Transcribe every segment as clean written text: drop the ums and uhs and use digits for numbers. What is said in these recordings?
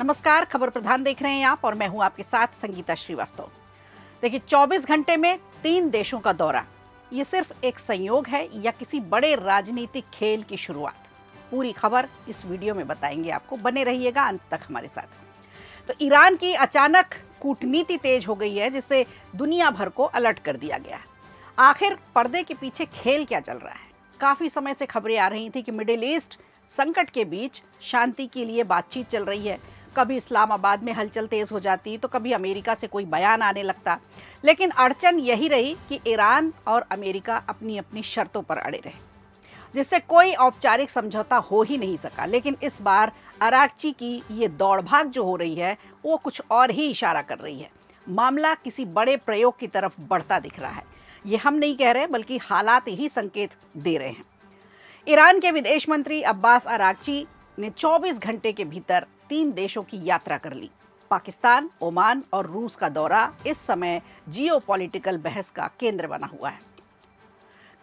नमस्कार, खबर प्रधान देख रहे हैं आप और मैं हूं आपके साथ संगीता श्रीवास्तव। देखिए, 24 घंटे में 3 देशों का दौरा, ये सिर्फ एक संयोग है या किसी बड़े राजनीतिक खेल की शुरुआत? पूरी खबर इस वीडियो में बताएंगे आपको, बने रहिएगा अंत तक हमारे साथ। तो ईरान की अचानक कूटनीति तेज हो गई है, जिससे दुनिया भर को अलर्ट कर दिया गया है। आखिर पर्दे के पीछे खेल क्या चल रहा है? काफी समय से खबरें आ रही थी कि मिडिल ईस्ट संकट के बीच शांति के लिए बातचीत चल रही है। कभी इस्लामाबाद में हलचल तेज हो जाती तो कभी अमेरिका से कोई बयान आने लगता, लेकिन अड़चन यही रही कि ईरान और अमेरिका अपनी अपनी शर्तों पर अड़े रहे, जिससे कोई औपचारिक समझौता हो ही नहीं सका। लेकिन इस बार अरागची की ये दौड़ भाग जो हो रही है वो कुछ और ही इशारा कर रही है। मामला किसी बड़े प्रयोग की तरफ बढ़ता दिख रहा है। ये हम नहीं कह रहे, बल्कि हालात ही संकेत दे रहे हैं। ईरान के विदेश मंत्री अब्बास अरागची ने 24 घंटे के भीतर 3 देशों की यात्रा कर ली। पाकिस्तान, ओमान और रूस का दौरा इस समय जियोपॉलिटिकल बहस का केंद्र बना हुआ है।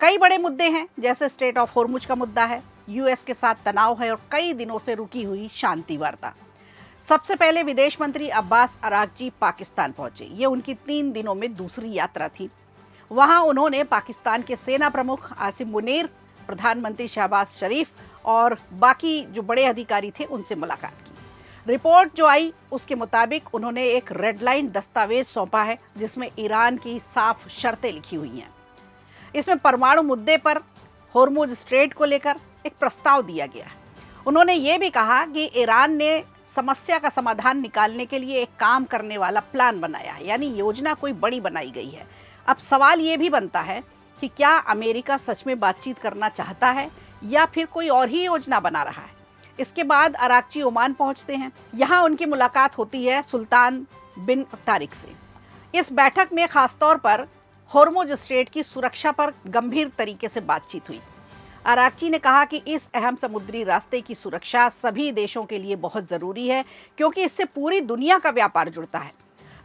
कई बड़े मुद्दे हैं, जैसे स्ट्रेट ऑफ होर्मुज का मुद्दा है, यूएस के साथ तनाव है और कई दिनों से रुकी हुई शांति वार्ता। सबसे पहले विदेश मंत्री अब्बास अरागची पाकिस्तान पहुंचे। ये उनकी 3 दिनों में दूसरी यात्रा थी। वहां उन्होंने पाकिस्तान के सेना प्रमुख आसिम मुनीर, प्रधानमंत्री शहबाज शरीफ और बाकी जो बड़े अधिकारी थे उनसे मुलाकात की। रिपोर्ट जो आई उसके मुताबिक उन्होंने एक रेड लाइन दस्तावेज सौंपा है, जिसमें ईरान की साफ शर्तें लिखी हुई हैं। इसमें परमाणु मुद्दे पर होर्मुज स्ट्रेट को लेकर एक प्रस्ताव दिया गया है। उन्होंने ये भी कहा कि ईरान ने समस्या का समाधान निकालने के लिए एक काम करने वाला प्लान बनाया है, यानी योजना कोई बड़ी बनाई गई है। अब सवाल ये भी बनता है कि क्या अमेरिका सच में बातचीत करना चाहता है या फिर कोई और ही योजना बना रहा है। इसके बाद अरागची ओमान पहुंचते हैं। यहाँ उनकी मुलाकात होती है सुल्तान बिन तारिक से। इस बैठक में खासतौर पर होर्मुज स्ट्रेट की सुरक्षा पर गंभीर तरीके से बातचीत हुई। अरागची ने कहा कि इस अहम समुद्री रास्ते की सुरक्षा सभी देशों के लिए बहुत ज़रूरी है, क्योंकि इससे पूरी दुनिया का व्यापार जुड़ता है।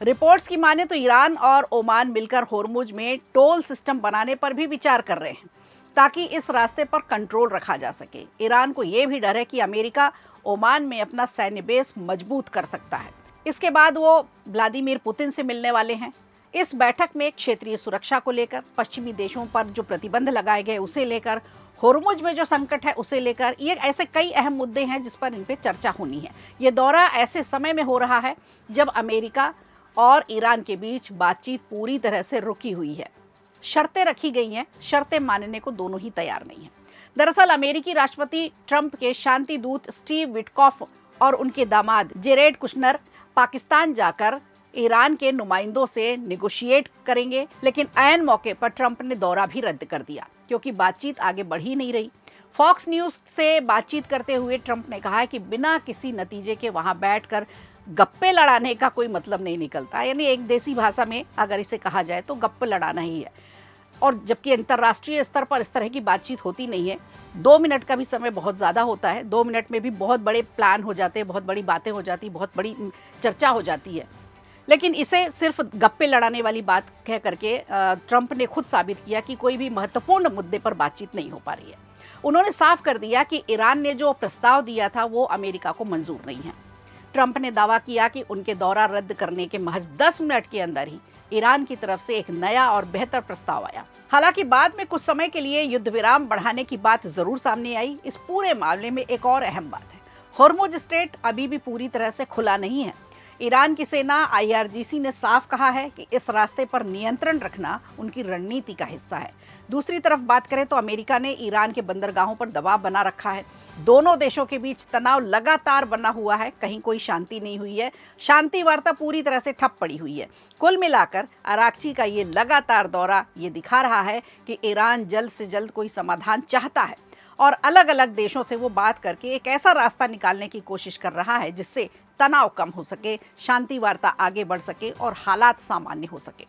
रिपोर्ट्स की माने तो ईरान और ओमान मिलकर होर्मुज में टोल सिस्टम बनाने पर भी विचार कर रहे हैं, ताकि इस रास्ते पर कंट्रोल रखा जा सके। ईरान को यह भी डर है कि अमेरिका ओमान में अपना सैन्य बेस मजबूत कर सकता है। इसके बाद वो व्लादिमीर पुतिन से मिलने वाले हैं। इस बैठक में क्षेत्रीय सुरक्षा को लेकर, पश्चिमी देशों पर जो प्रतिबंध लगाए गए उसे लेकर, होर्मुज में जो संकट है उसे लेकर, ये ऐसे कई अहम मुद्दे हैं जिस पर इन पे चर्चा होनी है। ये दौरा ऐसे समय में हो रहा है जब अमेरिका और ईरान के बीच बातचीत पूरी तरह से रुकी हुई है। शर्तें रखी गई हैं, शर्तें मानने को दोनों ही तैयार नहीं हैं। दरअसल अमेरिकी राष्ट्रपति ट्रंप के शांति दूत स्टीव विटकॉफ और उनके दामाद जेरेड कुशनर पाकिस्तान जाकर ईरान के नुमाइंदों से नेगोशिएट करेंगे, लेकिन ऐन मौके पर ट्रंप ने दौरा भी रद्द कर दिया, क्योंकि बातचीत आगे बढ़ ही नहीं रही। फॉक्स न्यूज़ से बातचीत करते हुए ट्रंप ने कहा कि बिना किसी नतीजे के वहां बैठकर गप्पे लड़ाने का कोई मतलब नहीं निकलता। यानी एक देसी भाषा में अगर इसे कहा जाए तो गप्पे लड़ाना ही है। और जबकि अंतर्राष्ट्रीय स्तर पर इस तरह की बातचीत होती नहीं है। 2 मिनट का भी समय बहुत ज़्यादा होता है। 2 मिनट में भी बहुत बड़े प्लान हो जाते हैं, बहुत बड़ी बातें हो जाती, बहुत बड़ी चर्चा हो जाती है। लेकिन इसे सिर्फ गप्पे लड़ाने वाली बात कह करके ट्रंप ने खुद साबित किया कि कोई भी महत्वपूर्ण मुद्दे पर बातचीत नहीं हो पा रही है। उन्होंने साफ कर दिया कि ईरान ने जो प्रस्ताव दिया था वो अमेरिका को मंजूर नहीं है। ट्रंप ने दावा किया कि उनके दौरा रद्द करने के महज 10 मिनट के अंदर ही ईरान की तरफ से एक नया और बेहतर प्रस्ताव आया। हालांकि बाद में कुछ समय के लिए युद्ध विराम बढ़ाने की बात जरूर सामने आई। इस पूरे मामले में एक और अहम बात है, होर्मुज स्ट्रेट अभी भी पूरी तरह से खुला नहीं है। ईरान की सेना IRGC ने साफ कहा है कि इस रास्ते पर नियंत्रण रखना उनकी रणनीति का हिस्सा है। दूसरी तरफ बात करें तो अमेरिका ने ईरान के बंदरगाहों पर दबाव बना रखा है। दोनों देशों के बीच तनाव लगातार बना हुआ है, कहीं कोई शांति नहीं हुई है। शांति वार्ता पूरी तरह से ठप पड़ी हुई है। कुल मिलाकर अरागची का ये लगातार दौरा ये दिखा रहा है कि ईरान जल्द से जल्द कोई समाधान चाहता है और अलग अलग देशों से वो बात करके एक ऐसा रास्ता निकालने की कोशिश कर रहा है जिससे तनाव कम हो सके, शांति वार्ता आगे बढ़ सके और हालात सामान्य हो सके।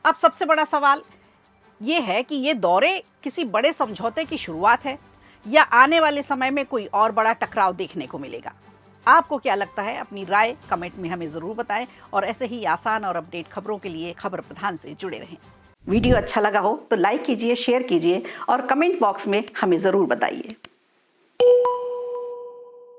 अब सबसे बड़ा सवाल ये है कि ये दौरे किसी बड़े समझौते की शुरुआत है या आने वाले समय में कोई और बड़ा टकराव देखने को मिलेगा। आपको क्या लगता है? अपनी राय कमेंट में हमें ज़रूर बताएं और ऐसे ही आसान और अपडेट खबरों के लिए खबर प्रधान से जुड़े रहें। वीडियो अच्छा लगा हो तो लाइक कीजिए, शेयर कीजिए और कमेंट बॉक्स में हमें ज़रूर बताइए।